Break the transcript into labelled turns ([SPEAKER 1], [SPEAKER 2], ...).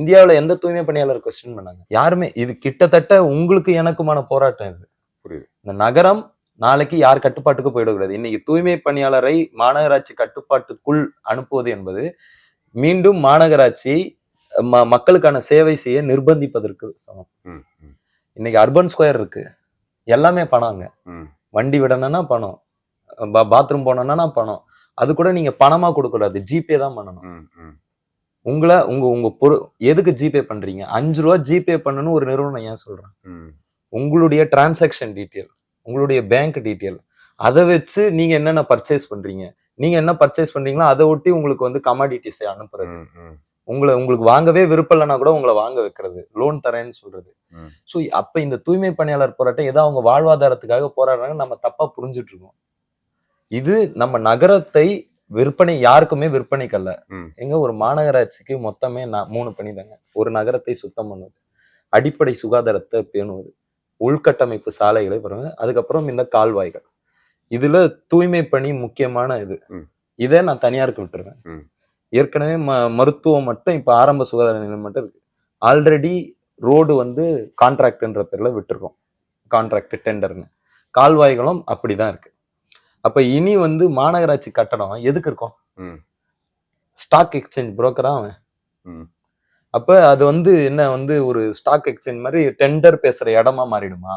[SPEAKER 1] இந்தியாவுல எந்த தூய்மை பணியாளர் கொஸ்டின் பண்ணாங்க? யாருமே. இது கிட்டத்தட்ட உங்களுக்கு எனக்குமான போராட்டம் இது.
[SPEAKER 2] புரியுது.
[SPEAKER 1] இந்த நகரம் நாளைக்கு யார் கட்டுப்பாட்டுக்கு போயிடக்கூடாது. இன்னைக்கு தூய்மை பணியாளரை மாநகராட்சி கட்டுப்பாட்டுக்குள் அனுப்புவது என்பது மீண்டும் மாநகராட்சி மக்களுக்கான சேவை செய்ய நிர்பந்திப்பதற்கு சமம். இன்னைக்கு அர்பன் ஸ்கொயர் இருக்கு, எல்லாமே பணங்க. வண்டி விடணும்னா பணம், பாத்ரூம் போனோம்னா பணம். அது கூட நீங்க பணமா கொடுக்க கூடாது, ஜிபே தான் பண்ணணும். உங்களை உங்க எதுக்கு ஜிபே பண்றீங்க? 5 ரூபா ஜிபே பண்ணணும் ஒரு நிறுவனம் ஏன் சொல்றேன்? உங்களுடைய டிரான்சாக்ஷன் டீட்டெயில், உங்களுடைய பேங்க் டீட்டெயில், அதை வச்சு நீங்க என்னென்ன பர்ச்சேஸ் பண்றீங்க, நீங்க என்ன பர்ச்சேஸ் பண்றீங்களோ அதை ஒட்டி உங்களுக்கு வந்து கமாடிட்டிஸை அனுப்புறது, உங்களுக்கு வாங்கவே விருப்பம் இல்லைன்னா கூட உங்களை வாங்க வைக்கிறது, லோன் தரேன்னு சொல்றது. ஸோ அப்ப இந்த தூய்மை பணியாளர் போராட்டம் ஏதோ அவங்க வாழ்வாதாரத்துக்காக போராடுறாங்க, நம்ம தப்பா புரிஞ்சுட்டு இருக்கோம். இது நம்ம நகரத்தை விற்பனை, யாருக்குமே விற்பனைக்கல்ல. எங்க ஒரு மாநகராட்சிக்கு மொத்தமே 3 பணி தாங்க. ஒரு நகரத்தை சுத்தம் பண்ணுவது, அடிப்படை சுகாதாரத்தை பேணுவது, உள்கட்டமைப்பு சாலைகளை பாருங்க, அதுக்கப்புறம் இந்த கால்வாய்கள். இதுல தூய்மை பணி முக்கியமான இது. இதை நான் தனியாருக்கு விட்டுருவேன். ஏற்கனவே மருத்துவம் மட்டும் இப்ப ஆரம்ப சுகாதார நிலையம் மட்டும் இருக்கு. ஆல்ரெடி ரோடு வந்து கான்ட்ராக்ட்ன்ற பேர்ல விட்டுருக்கோம், கான்ட்ராக்ட் டெண்டர்னு. கால்வாய்களும் அப்படிதான் இருக்கு. அப்ப இனி வந்து மாநகராட்சி கட்டணம் எதுக்கு இருக்கும்? ஸ்டாக் எக்ஸ்சேஞ்ச் புரோக்கரா அவன். அப்ப அது வந்து என்ன வந்து ஒரு ஸ்டாக் எக்ஸ்சேஞ்ச் மாதிரி டெண்டர் பேசுற இடமா மாறிடுமா?